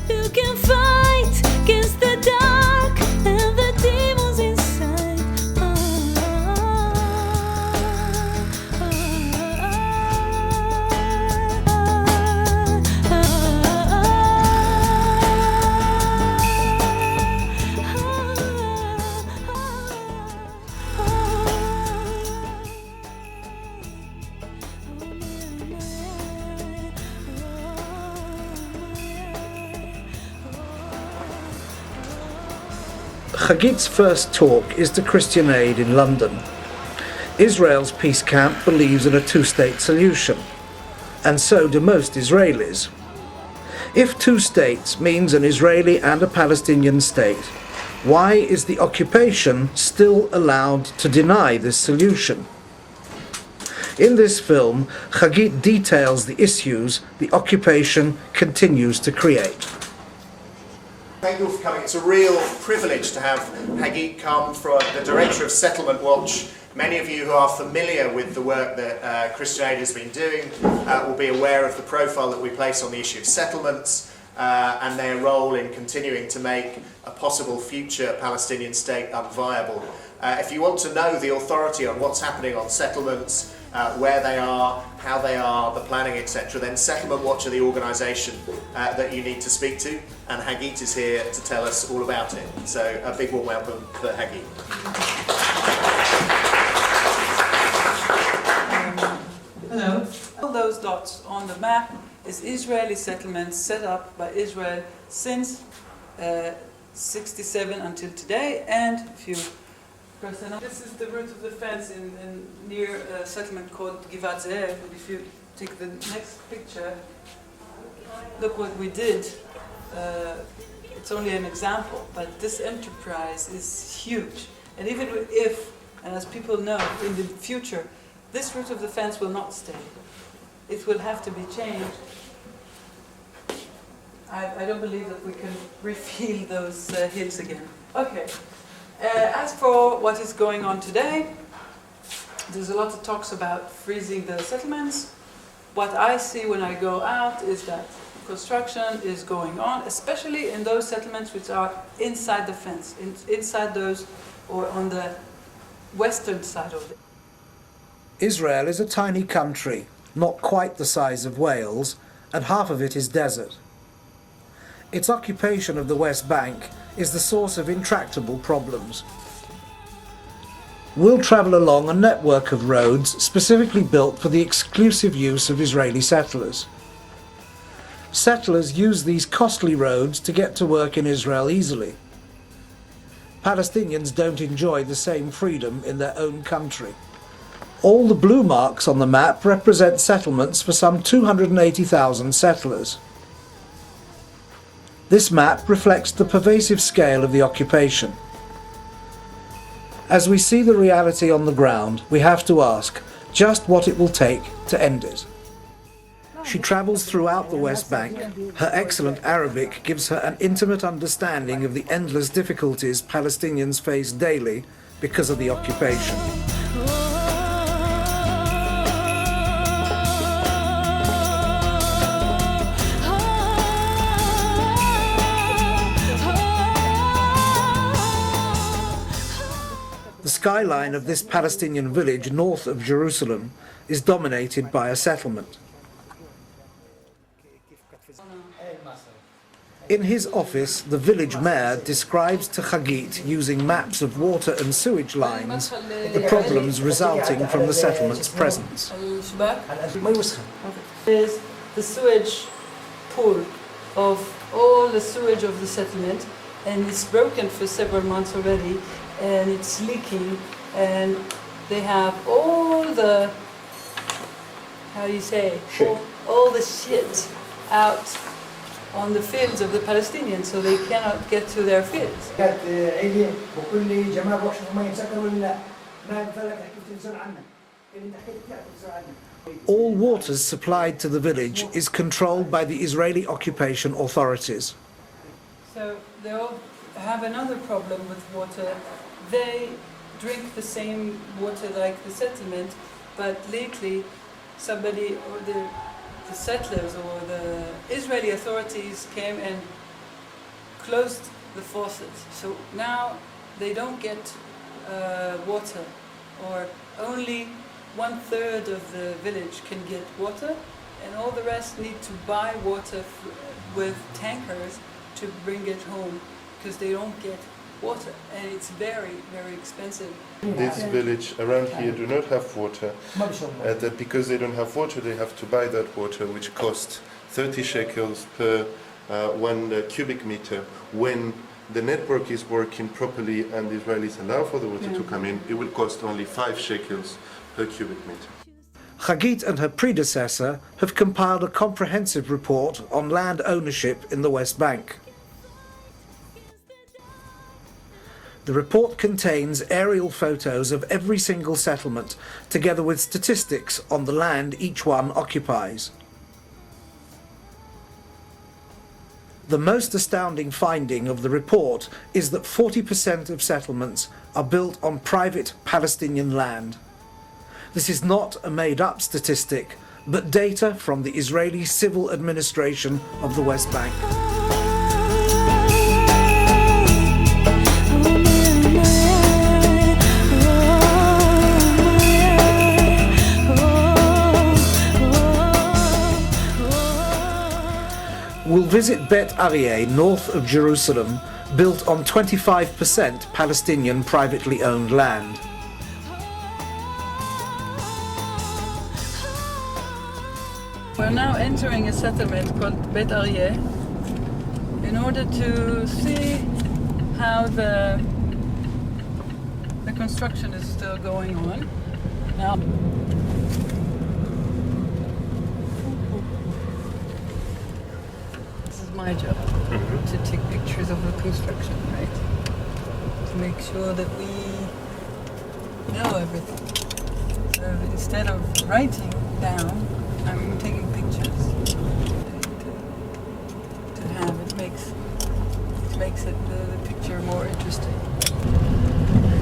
You can fight against the dark and the demons inside. Hagit's first talk is to Christian Aid in London. Israel's peace camp believes in a two-state solution, and so do most Israelis. If two states means an Israeli and a Palestinian state, why is the occupation still allowed to deny this solution? In this film, Hagit details the issues the occupation continues to create. Thank you all for coming. It's a real privilege to have Hagit come, from the Director of Settlement Watch. Many of you who are familiar with the work that Christian Aid has been doing will be aware of the profile that we place on the issue of settlements and their role in continuing to make a possible future Palestinian state unviable. If you want to know the authority on what's happening on settlements, where they are, how they are, the planning, etc., then Settlement Watch are the organisation that you need to speak to, and Hagit is here to tell us all about it. So a big warm welcome for Hagit. Hello. All those dots on the map is Israeli settlements set up by Israel since 67 until today, and a few. This is the route of the fence in near a settlement called Givat Ze'ev. If you take the next picture, look what we did. It's only an example, but this enterprise is huge. And even if, and as people know, in the future, this route of the fence will not stay. It will have to be changed. I don't believe that we can refill those hills again. Okay. As for what is going on today, there's a lot of talks about freezing the settlements. What I see when I go out is that construction is going on, especially in those settlements which are inside the fence, inside those, or on the western side of it. Israel is a tiny country, not quite the size of Wales, and half of it is desert. Its occupation of the West Bank is the source of intractable problems. We'll travel along a network of roads specifically built for the exclusive use of Israeli settlers. Settlers use these costly roads to get to work in Israel easily. Palestinians don't enjoy the same freedom in their own country. All the blue marks on the map represent settlements for some 280,000 settlers. This map reflects the pervasive scale of the occupation. As we see the reality on the ground, we have to ask just what it will take to end it. She travels throughout the West Bank. Her excellent Arabic gives her an intimate understanding of the endless difficulties Palestinians face daily because of the occupation. The skyline of this Palestinian village north of Jerusalem is dominated by a settlement. In his office, the village mayor describes to Hagit, using maps of water and sewage lines, the problems resulting from the settlement's presence. Is the sewage pool of all the sewage of the settlement, and it's broken for several months already, and it's leaking, and they have all the, how do you say, all the shit out on the fields of the Palestinians, so they cannot get to their fields. All waters supplied to the village is controlled by the Israeli occupation authorities. So they all have another problem with water. They drink the same water like the settlement, but lately somebody, or the settlers or the Israeli authorities came and closed the faucets. So now they don't get water, or only 1/3 of the village can get water, and all the rest need to buy water with tankers to bring it home, because they don't get water, and it's very, very expensive. This village around here do not have water, that because they don't have water, they have to buy that water, which costs 30 shekels per 1 cubic meter. When the network is working properly and the Israelis allow for the water to come in, it will cost only 5 shekels per cubic meter. Hagit and her predecessor have compiled a comprehensive report on land ownership in the West Bank. The report contains aerial photos of every single settlement, together with statistics on the land each one occupies. The most astounding finding of the report is that 40% of settlements are built on private Palestinian land. This is not a made-up statistic, but data from the Israeli civil administration of the West Bank. We'll visit Bet Aryeh, north of Jerusalem, built on 25% Palestinian privately owned land. We're now entering a settlement called Bet Aryeh in order to see how the construction is still going on. Now, this is my job, to take pictures of the construction, right? To make sure that we know everything. So instead of writing down, I'm taking pictures to have it makes it the picture more interesting.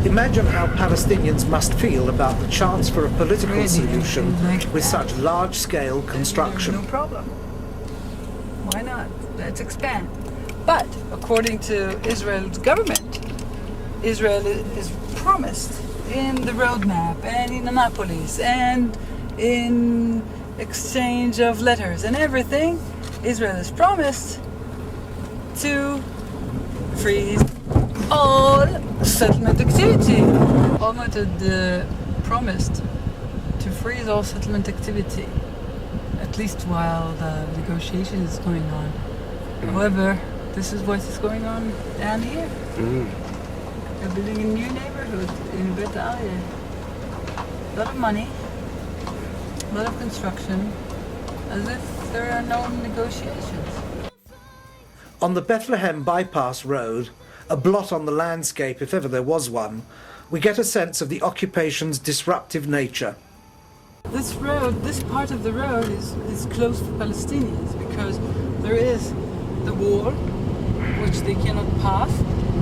Imagine how Palestinians must feel about the chance for a political solution with such large-scale construction. No problem. Why not? Let's expand. But according to Israel's government, Israel is promised in the roadmap and in Annapolis and in exchange of letters and everything, Israel has promised to freeze all settlement activity. Olmert had promised to freeze all settlement activity, at least while the negotiation is going on. However, this is what is going on down here. They're building a new neighborhood in Bet Aryeh. A lot of money, a lot of construction, as if there are no negotiations. On the Bethlehem Bypass Road, a blot on the landscape if ever there was one, we get a sense of the occupation's disruptive nature. This road, this part of the road is closed for Palestinians because there is the wall, which they cannot pass,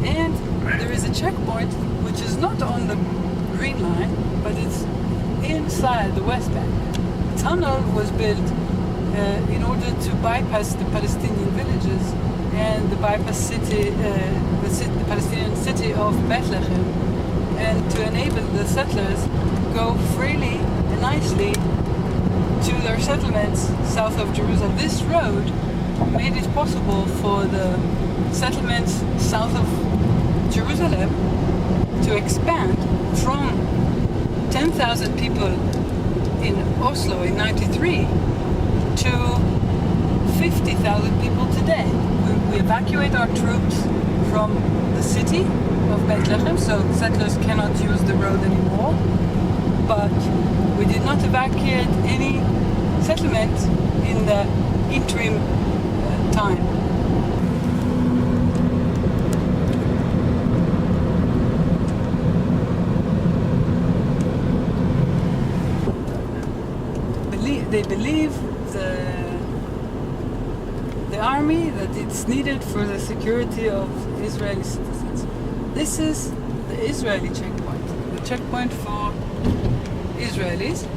and there is a checkpoint which is not on the green line, but it's inside the West Bank. The tunnel was built in order to bypass the Palestinian villages and the bypass city, the Palestinian city of Bethlehem, and to enable the settlers go freely and nicely to their settlements south of Jerusalem. This road made it possible for the settlements south of Jerusalem to expand from 10,000 people in Oslo in '93 to 50,000 people today. We evacuate our troops from the city of Bethlehem, so settlers cannot use the road anymore. But we did not evacuate any settlement in the interim time. They believe the army that it's needed for the security of Israeli citizens. This is the Israeli checkpoint, the checkpoint for Israelis,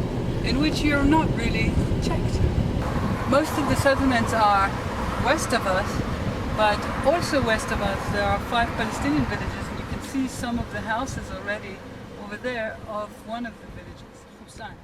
in which you're not really checked. Most of the settlements are west of us, But also west of us, there are 5 Palestinian villages, and you can see some of the houses already over there of one of the villages, Hussein.